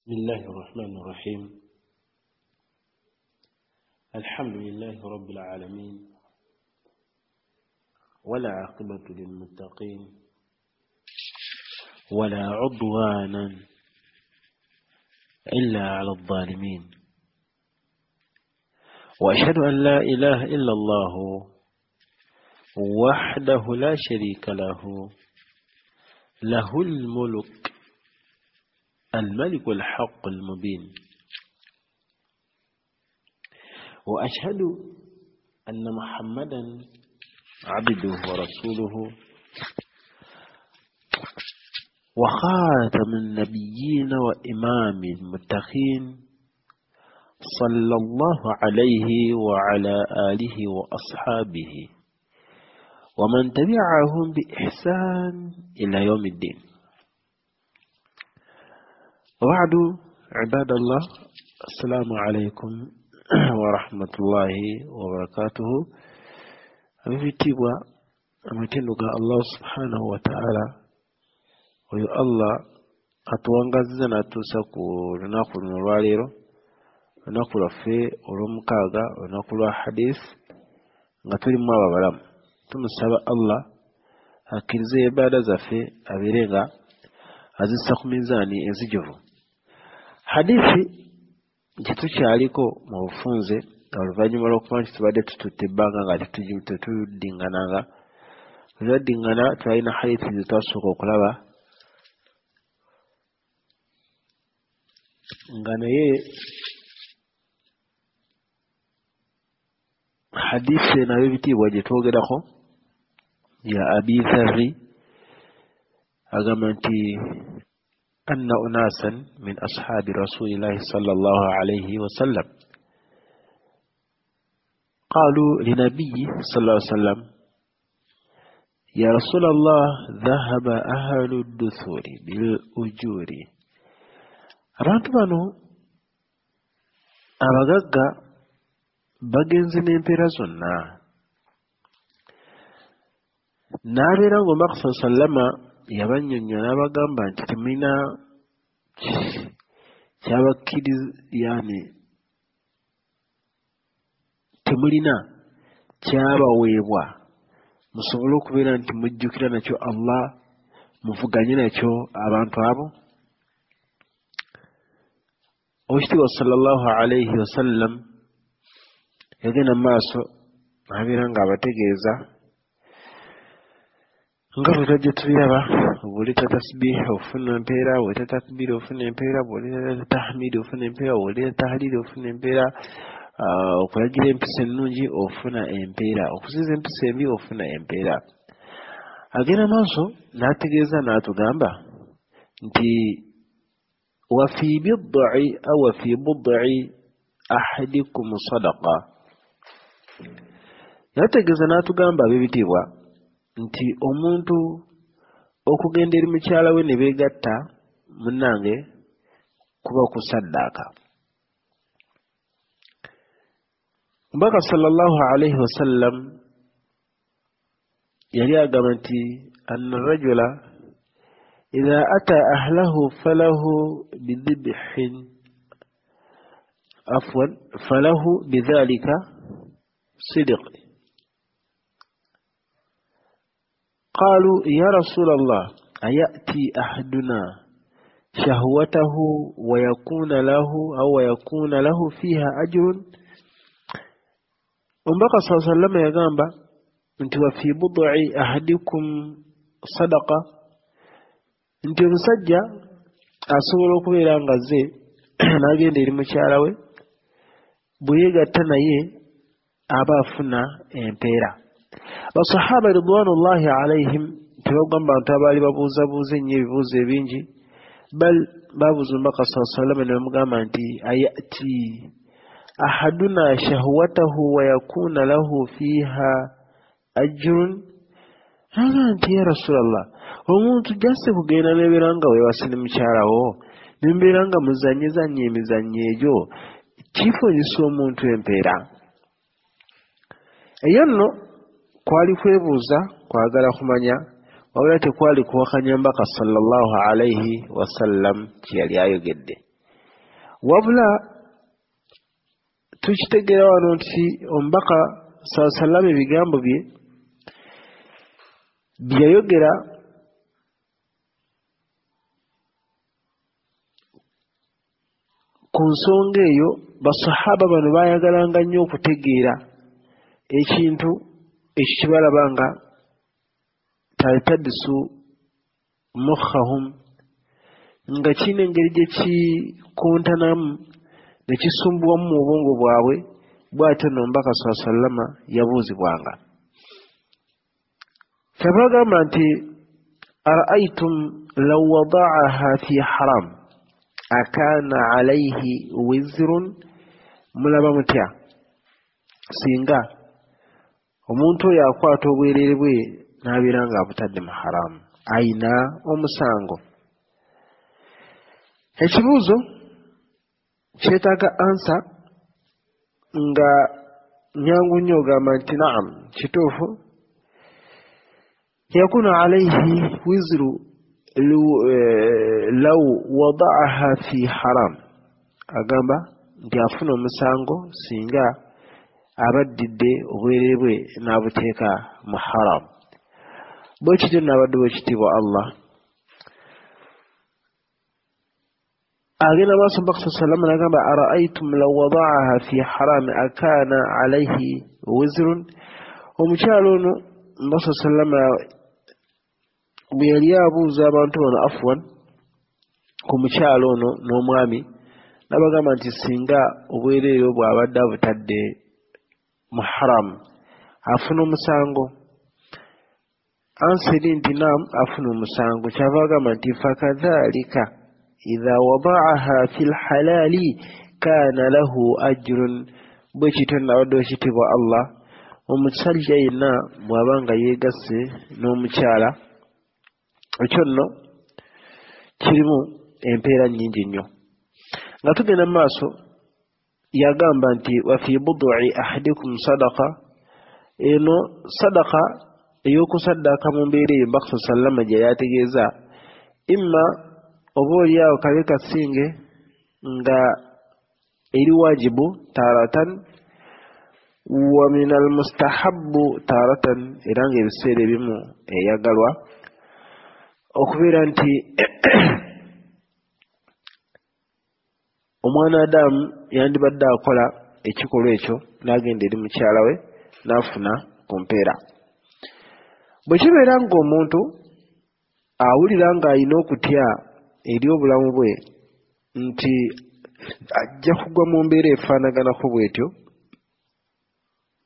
بسم الله الرحمن الرحيم. الحمد لله رب العالمين، ولا عاقبة للمتقين ولا عدوانا إلا على الظالمين، وأشهد أن لا إله إلا الله وحده لا شريك له، له الملك الملك الحق المبين، وأشهد أن محمدا عبده ورسوله وخاتم النبيين وإمام المتقين، صلى الله عليه وعلى آله وأصحابه ومن تبعهم بإحسان إلى يوم الدين. وبعد، عباد الله، السلام عليكم ورحمة الله وبركاته. أمتبوا أمتنك الله سبحانه وتعالى ويو الله أتوانغزنا تسكو لنقل نواليرو ونقل في ورمكاغا ونقل حديث نقل ما ببرام تمسابع الله أكيزي بعد زفي أبيريغا azisa ku minzaani enzijuvu. Hadithi gyetukyaliko mu bufunze oluvannyuma lw'okuba nti tubadde tututte ebbanga nga tetudingananga. Olwaddingana twalina hadithi ze twasooka okulaba nga naye hadithi nayo ebitiibwa gye twogerako ya Abi Dharri أغمنتي أن أناسا من أصحاب رسول الله صلى الله عليه وسلم قالوا لنبي صلى الله عليه وسلم: يا رسول الله، ذهب أهل الدثور بالأجور. abantu bano abagagga bagenze n'empeera zonna. N'abeera ng'omubaka sallallahu alayhi wa sallama yabannyonnyola n'abagamba nti temulina kyabakkiriza, yani temulina kyabaweebwa musobole okubeera nti mujjukira nakyo Allah, muvuganye nakyo abantu abo. Oweekitiibwa sallallahu alayhi wasallam yagenda mu maaso abeera ng'abategeeza nga bwe twajja tubiraba: bw'oleta tasbih ofuna empeera, bw'oleta takbir ofuna empeera, bw'oleta tahmid ofuna empeera, bw'oleta tahlil ofuna empeera, okulagira empisa ennungi ofuna empeera, okuziza empisa embi ofuna empeera. Agenda maaso n'ategeeza n'atugamba nti wa fi bid'i aw fi bud'i ahadikum sadaqa. N'ategeeza n'atugamba ab'ebitiibwa nti omuntu okugenda eri mukyala we ne beegatta munnange kuba kusaddaaka. Omubaka sallallahu alayhi wasallam yali agamba nti anna rajula idha ata ahlahu falahu bidhibhin falahu bidhalika sidq. قالوا: يا رسول الله، أيأتي أحدنا شهوته ويكون له فيها أجر؟ ومبقى صلى الله عليه وسلم يقام أنت وفي بضع أحدكم صدقة. أنت مسجى أصولك إلى غزي ناقين دير مشاروي بويغا تنايي أبافنا إمبيرا. Basahaba ridwanullahi alayhim tebagamba nti abaali babuuzabuuza ennyo ebibuuzo ebingi, bal babuuza omubaka sallallahu alayhi wa sallam ne bamugamba nti ayati ahaduna shahwatahu wa yakuna lahu fiha ajrun. Aga nti ya Rasulallah, omuntu jasse kugenda nebeera nga weewase ne mukyalawo nembeera nga muzanyezanya emizannyo egyo kifunyisa omuntu empeera. Eyo nno kwali kwebuuza kwagala kumanya wabula tekwali kuwakanya mbaka sallallahu alayhi wasallam kye yali ayogedde. wabula tukitegeera wano nti omubaka sallallahu ebigambo bye byayogera ku nsonga eyo basahaba bano bayagalanga nnyo okutegeera ekintu ekyo kyebalaba nga taltadisu mukhahum nga kina engeri gye kikontanamu ne kisumbuwamu mu bwongo bwabwe bw'atyo nno omubaka sallama yabuuzibwanga kyabagamba nti araaitum law wadaaha fi haram akaana alayhi wizrun mulaba mutya singa omuntu oyo akwata obwereere bwe n'abeera nga abutadde mu haramu ayina omusango. Ekibuuzo kyetaaga ansa nga nyangu nnyo ogamba nti naam kituufu yakunu alayhi wizru law wadaaha fi haram agamba nti afuna omusango singa abaddidde obwereere bwe n'abuteeka mu haram. Bwe kityo n'abadde bwekitiibwa Allah agenda maaso mbaka sallallahu n'agamba araaitum law wadaaha fi haram akaana alayhi wizrun. Omukyalo ono mbaka sallallahu bwe yali abuuza abantu bano afwan ku mukyalo ono n'omwami n'abagamba nti singa obwereere bw'abadde abutadde mu haram afuna omusango. Ansiri nti naam afuna omusango. Kyava agamba nti fakadhalika idha wadaaha fi lhalali kaana lahu ajrun. Bwe kityo n'abadde ekitiibwa Allah omusajja yenna bw'aba nga yeegasse n'omukyala ekyo nno kirimu empeera nnyingi nnyo. Nga tugenda mu maaso yagamba nti wa fi bud'i ahadikum sadaqa. Eno sadaqa ey'okusaddaaka mu mbeera eyo mbaka sallama gye yategeeza imma oba oliawo kabe kasinge nga eri wajibu taratan wa min almustahabbu taratan era nga ebiseera ebimu eyagalwa okubeera nti omwana Adamu yandibadde akola ekikolwa ekyo n'agenda eri mukyala we n'afuna ku mpeera. Bwe kibeera ng'omuntu awulira ng'alina okutya eri obulamu bwe nti ajja kugwa mu mbeera efaanaganako bw'etyo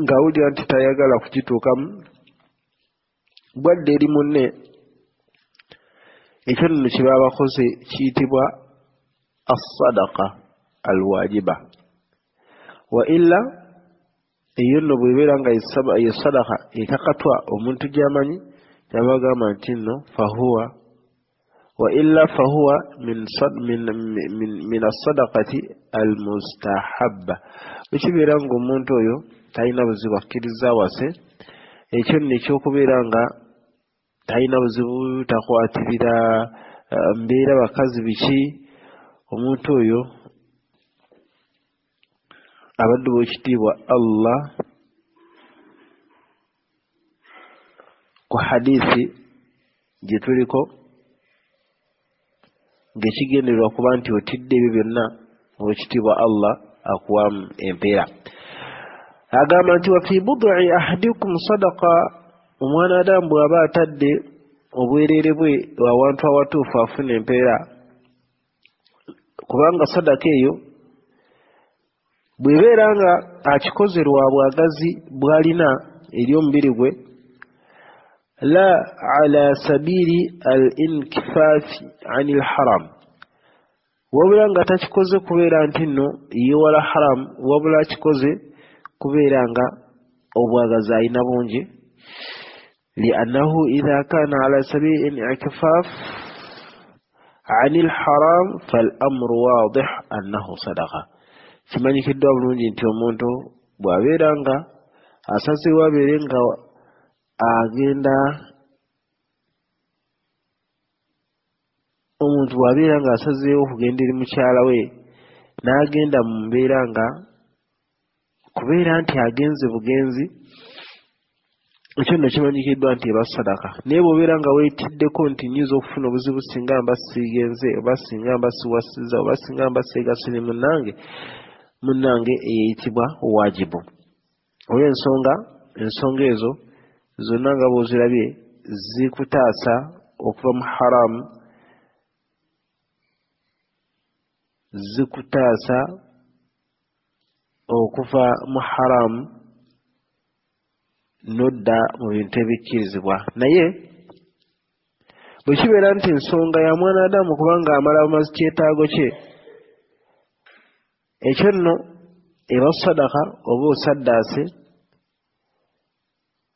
ng'awulira nti tayagala kukituukamu bwadde eri munne, ekyo nno kye baba bakoze kiyitibwa as-sadaqa al-wajiba. Wa illa eyo nno bw'ebeera nga ye sadaqa ekakatwa omuntu gy'amanyi kyabagamba nti nno fahuwa wa illa fahuwa min as-sadaqati al-mustahabba. Ekibeera ng'omuntu oyo talina buzibu akkiriza wase, ekyo nno ekyokubeera nga talina buzibu takwatirira mbeera bakazi biki, omuntu oyo abadde bw'ekitiibwa Allah ku hadiisi gye tuliko ng'ekigendererwa kuba nti otidde ebyo byonna obw'ekitiibwa Allah akuwamu empeera. Agamba nti wa fi bud'i ahadikum sadaqa. Omwana Adamu bw'aba atadde obwereere bwe awantu awatuufu afuna empeera, kubanga sadaka eyo bw'ebeera nga akikoze lwa bwagazi bw'alina eri omubiri gwe la ala sabili al-inkifaafi anil haram, wabula nga takikoze kubeera nti nno yewala haram, wabula akikoze kubeera nga obwagazi alina bungi. لأنه إذا كان على سبيل الانعكاف عن الحرام فالأمر واضح أنه صدقة. kimanyikiddwa bulungi nti omuntu bw'abeera nga asazeewo abeere nga agenda omuntu bw'abeera nga asazeewo okugenda eri mukyala we n'agenda mu mbeera nga kubeera nti agenze bugenzi, ekyo nno kimanyikiddwa nti eba sadaka. Naye bw'obeera nga weetiddeko nti nyinza okufuna obuzibu singa mba siigenze, oba singa mba siwasizza, oba singa mba seegasire munnange eyitibwa wajibu. Olw'ensonga ezo zonna nga bw'ozirabye zikutaasa okuva mu haramu, zikutaasa okuva mu haramu nodda mu bintu ebikkirizibwa. Naye bwe kibeera nti ensonga ya mwana Adamu kubanga amala amazi kyetaago kye, ekyo nno eba sadaka oba osaddaase,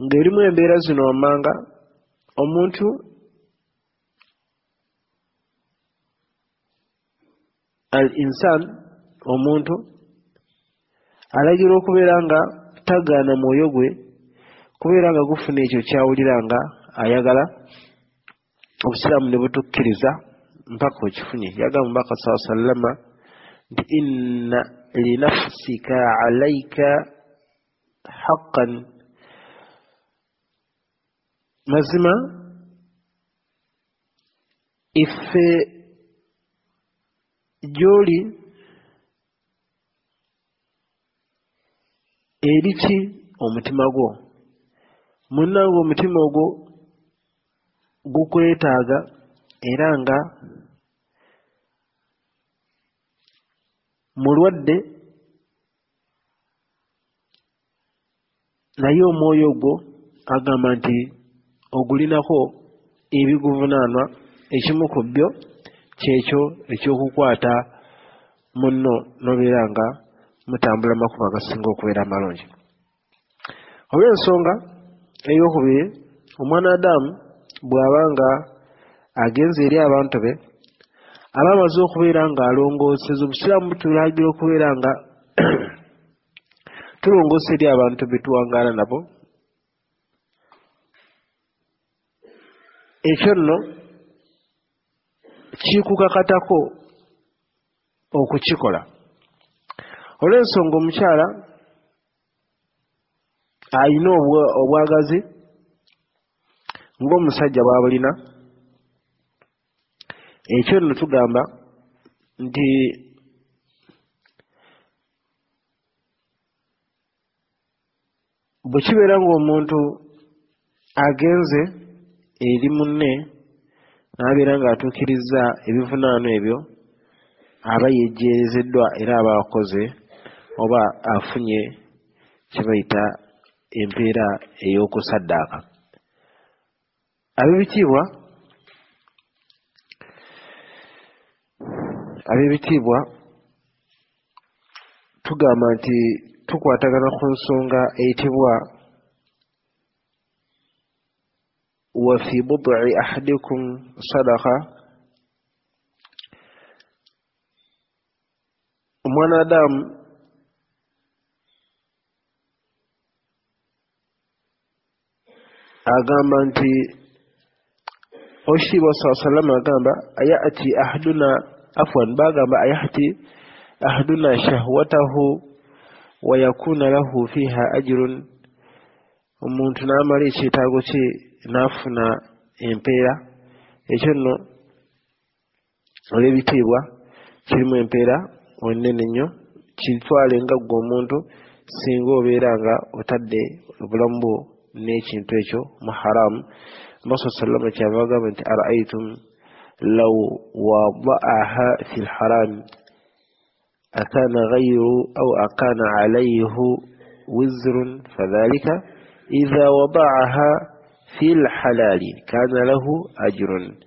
ng'erimu embeera zino wammanga omuntu omuntu alagirwa okubeera nga tagaana mwoyo gwe kubeera nga gufuna ekyo kyawulira nga ayagala. Obusiraamu ne butukkiriza mpaka okifunye. Yagamba Omubaka sallallahu alayhi wa sallama nti inna linafsika alayka haqqan, mazima iffe gy'oli eriki omutima gwo, munnange omutima ogwo gukwetaaga era nga mulwadde, naye omwoyo gwo agamba nti ogulinako ebiguvunaanwa. Ekimu ku byo kyekyo ekyokukwata munno n'obeera nga mutambula makubo agasinga okubeera amalungi. Olw'ensonga ey'okubiri, omwana Adamu bw'aba nga agenze eri abantu be, aba amaze okubeera nga alongooseza. Obusiraamu butulagira okubeera nga tulongoosa eri abantu be tuwangaala nabo. Ekyo nno kikukakatako okukikola. Olw'ensonga omukyala alina obwagazi ng'omusajja bw'abulina. Ekyo nno tugamba nti bwe kibeera ng'omuntu agenze eri munne n'abeera ng'atuukirizza ebivunaano ebyo, aba yejjeerezeddwa era aba akoze oba afunye kye bayita empeera ey'okusaddaaka. Ab'ebitiibwa tugamba nti tukwatagana ku nsonga eyitibwa wa fi bud'i ahadikum sadaqa. Omwana Adamu agamba nti Oshibwa sallallahu alaihi wasallam agamba ayati ahaduna bagamba ayati ahaduna shahwatahu wa yakuna lahu fiha ajrun. Omuntu n'amala ekyetaago kye n'afuna empeera. Ekyo nno olw'ebitiibwa kirimu empeera onene nnyo. Kitwale nga ggwe omuntu singa obeera nga otadde obulamu bwo n'ekintu ekyo mu haramu. Musa sallama kyava agamba nti ara'aytum law wada'aha fi lharami akana ghayru aw akana alayhi wizrun fadhalika idha wada'aha fi lhalali kana lahu ajrun.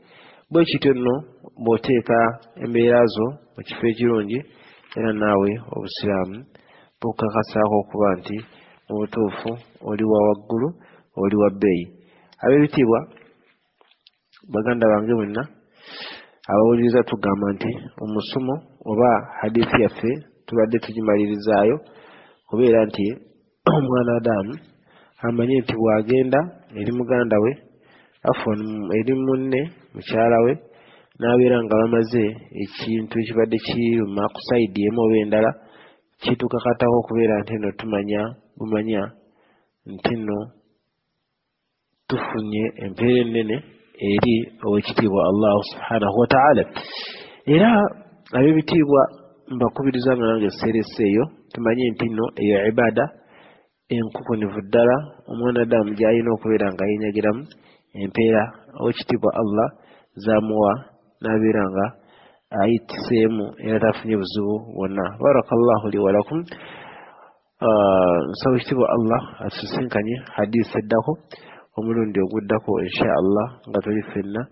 Bwe kityo nno bw'oteeka embeera zo mu kifo ekirungi, era naawe obusiraamu bukakasaako okuba nti mu butuufu oli wa waggulu, oli wa bbeeyi. Ab'ebitiibwa baganda bange mwenna abawuliriza, tugamba nti omusomo oba hadiisi yaffe tubadde tugimalirizaayo kubeera nti omwana Adamu amanye nti bw'agenda eri muganda we eri munne mukyala we n'abeera nga bamaze ekintu ekibadde kiruma ku sayidi emu oba endala kitukakatako okubeera nti nno bumanya nti nno tufunye empeera ennene eri owekitiibwa allahu subhanahu wataala. Era ab'ebitiibwa mbakubiriza nga nange serese eyo tumanye nti nno eyo ibaada enkukunivu ddala omwanadamu gy'alina okubeera nga yenyagiramu empeera owekitiibwa allah zamuwa n'abeera nga ayitiseemu era tafunye buzibu bwonna. Barakallahu li walakum. Nsaba ekitiibwa allah atusinkanye hadisi eddako omulundi oguddako insha allah nga tuli ffenna.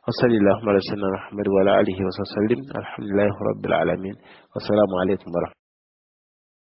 وصلى اللهم على سيدنا محمد وعلى آله وصحبه وسلم. الحمد لله رب العالمين. والسلام عليكم ورحمة الله.